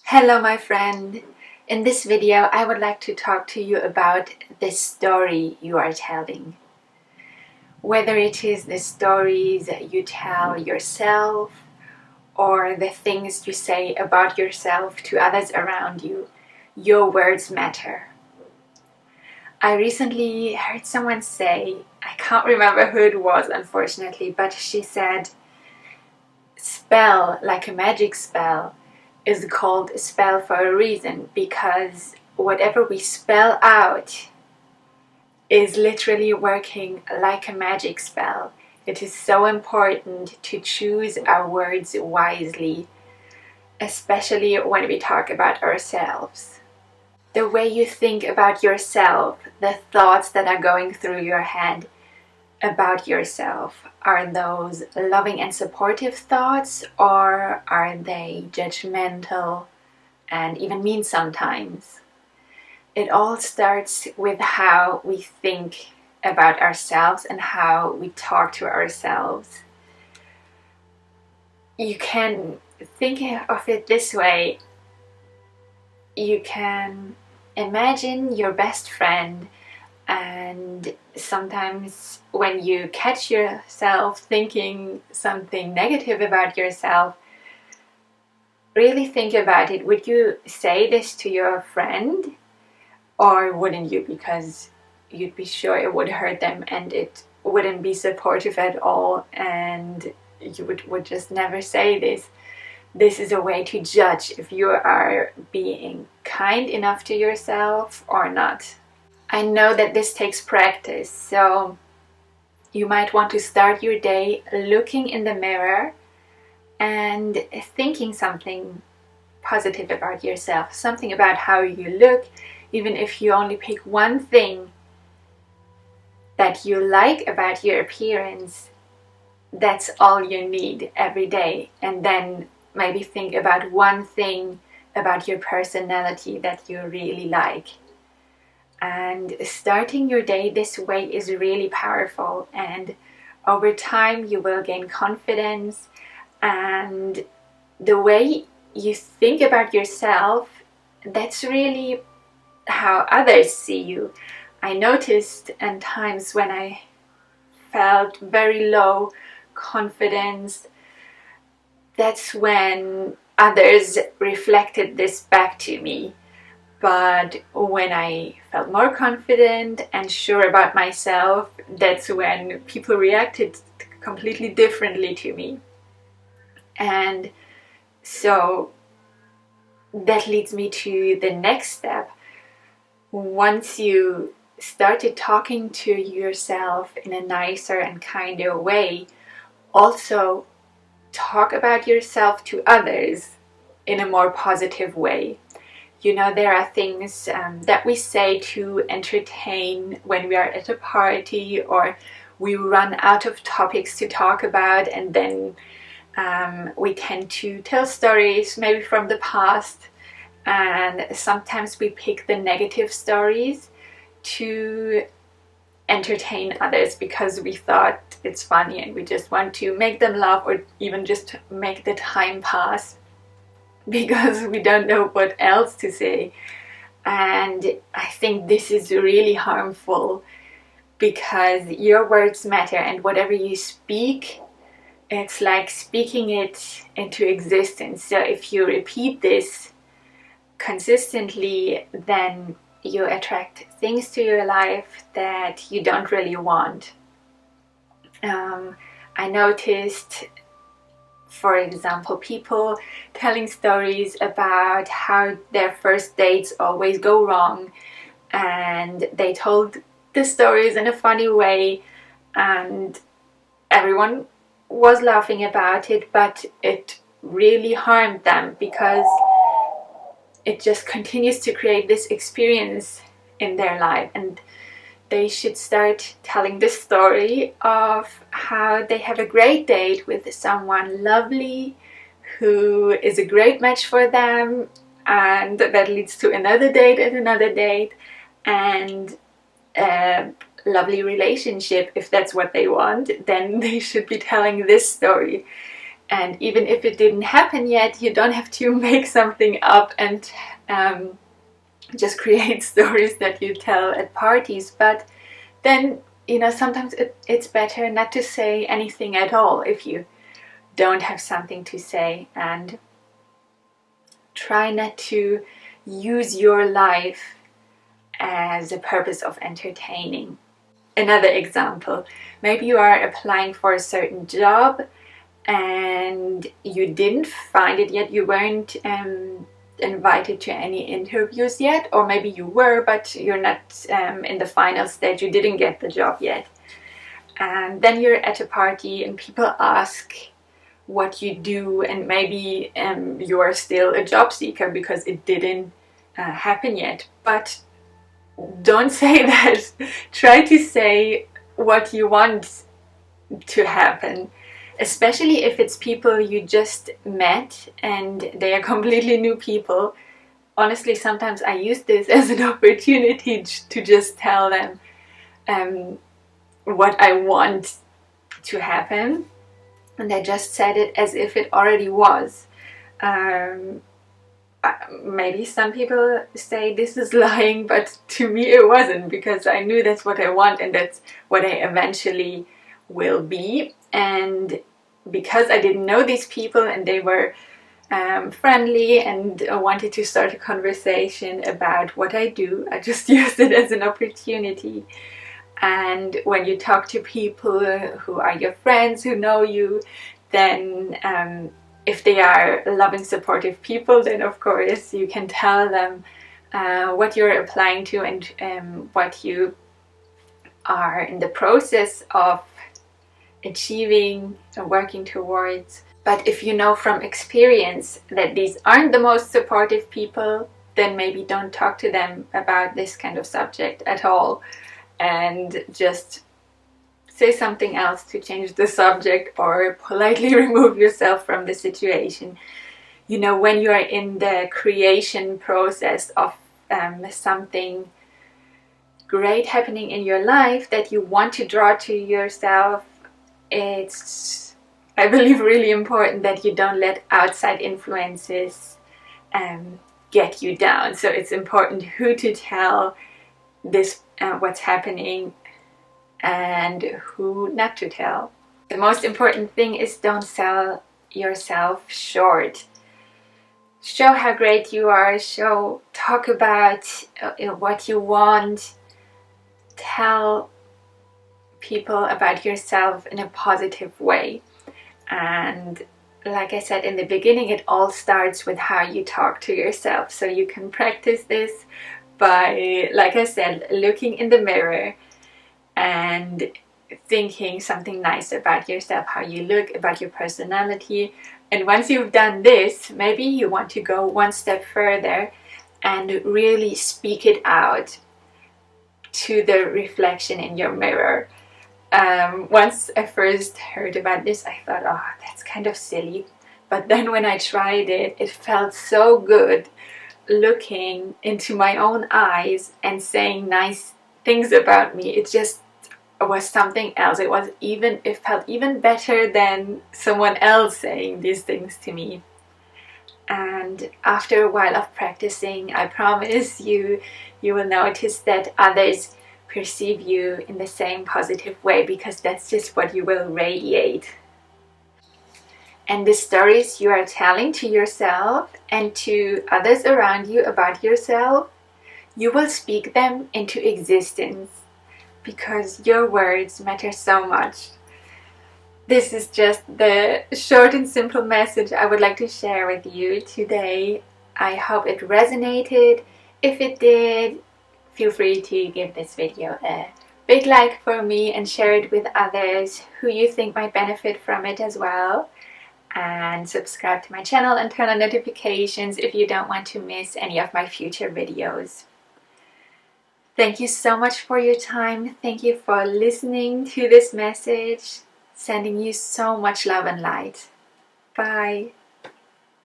Hello my friend! In this video I would like to talk to you about this story you are telling. Whether it is the stories that you tell yourself or the things you say about yourself to others around you, your words matter. I recently heard someone say, I can't remember who it was unfortunately, but she said, spell like a magic spell is called a spell for a reason, because whatever we spell out is literally working like a magic spell. It is so important to choose our words wisely, especially when we talk about ourselves. The way you think about yourself, the thoughts that are going through your head about yourself, are those loving and supportive thoughts, or are they judgmental and even mean sometimes? It all starts with how we think about ourselves and how we talk to ourselves. You can think of it this way. You can imagine your best friend, and sometimes when you catch yourself thinking something negative about yourself, really think about it. Would you say this to your friend, or wouldn't you? Because you'd be sure it would hurt them and it wouldn't be supportive at all, and you would just never say this. This is a way to judge if you are being kind enough to yourself or not. I know that this takes practice, so you might want to start your day looking in the mirror and thinking something positive about yourself, something about how you look. Even if you only pick one thing that you like about your appearance, that's all you need every day. And then maybe think about one thing about your personality that you really like. And starting your day this way is really powerful, and over time you will gain confidence, and the way you think about yourself, that's really how others see you. I noticed in times when I felt very low confidence, that's when others reflected this back to me. But when I felt more confident and sure about myself, that's when people reacted completely differently to me. And so that leads me to the next step. Once you started talking to yourself in a nicer and kinder way, also talk about yourself to others in a more positive way. You know, there are things that we say to entertain when we are at a party, or we run out of topics to talk about, and then we tend to tell stories maybe from the past, and sometimes we pick the negative stories to entertain others because we thought it's funny and we just want to make them laugh, or even just make the time pass, because we don't know what else to say. And I think this is really harmful, because your words matter, and whatever you speak, it's like speaking it into existence. So if you repeat this consistently, then you attract things to your life that you don't really want. I noticed, for example, people telling stories about how their first dates always go wrong, and they told the stories in a funny way, and everyone was laughing about it, but it really harmed them, because it just continues to create this experience in their life. And they should start telling the story of how they have a great date with someone lovely who is a great match for them, and that leads to another date and another date, and a lovely relationship. If that's what they want, then they should be telling this story. And even if it didn't happen yet, you don't have to make something up and just create stories that you tell at parties. But then, sometimes it's better not to say anything at all if you don't have something to say, and try not to use your life as a purpose of entertaining. Another example, maybe you are applying for a certain job and you didn't find it yet, you weren't invited to any interviews yet, or maybe you were, but you're not in the final stage, you didn't get the job yet. And then you're at a party and people ask what you do, and maybe you are still a job seeker because it didn't happen yet. But don't say that. Try to say what you want to happen, especially if it's people you just met and they are completely new people. Honestly, sometimes I use this as an opportunity to just tell them what I want to happen, and I just said it as if it already was. Maybe some people say this is lying, but to me it wasn't, because I knew that's what I want and that's what I eventually will be. And because I didn't know these people and they were friendly and wanted to start a conversation about what I do, I just used it as an opportunity. And when you talk to people who are your friends, who know you, then if they are loving, supportive people, then of course you can tell them what you're applying to and what you are in the process of achieving or working towards. But if you know from experience that these aren't the most supportive people, then maybe don't talk to them about this kind of subject at all, and just say something else to change the subject, or politely remove yourself from the situation. When you are in the creation process of something great happening in your life that you want to draw to yourself, it's, I believe, really important that you don't let outside influences get you down. So it's important who to tell this what's happening and who not to tell. The most important thing is don't sell yourself short. Show how great you are. Talk about what you want. Tell people about yourself in a positive way. And like I said in the beginning, it all starts with how you talk to yourself. So you can practice this by, like I said, looking in the mirror and thinking something nice about yourself, how you look, about your personality. And once you've done this, maybe you want to go one step further and really speak it out to the reflection in your mirror. Once I first heard about this, I thought, oh, that's kind of silly. But then when I tried it, it felt so good looking into my own eyes and saying nice things about me. It just was something else. It felt even better than someone else saying these things to me. And after a while of practicing, I promise you will notice that others perceive you in the same positive way, because that's just what you will radiate. And the stories you are telling to yourself and to others around you about yourself, you will speak them into existence, because your words matter so much. This is just the short and simple message I would like to share with you today. I hope it resonated. If it did, feel free to give this video a big like for me and share it with others who you think might benefit from it as well. And subscribe to my channel and turn on notifications if you don't want to miss any of my future videos. Thank you so much for your time. Thank you for listening to this message. Sending you so much love and light. Bye.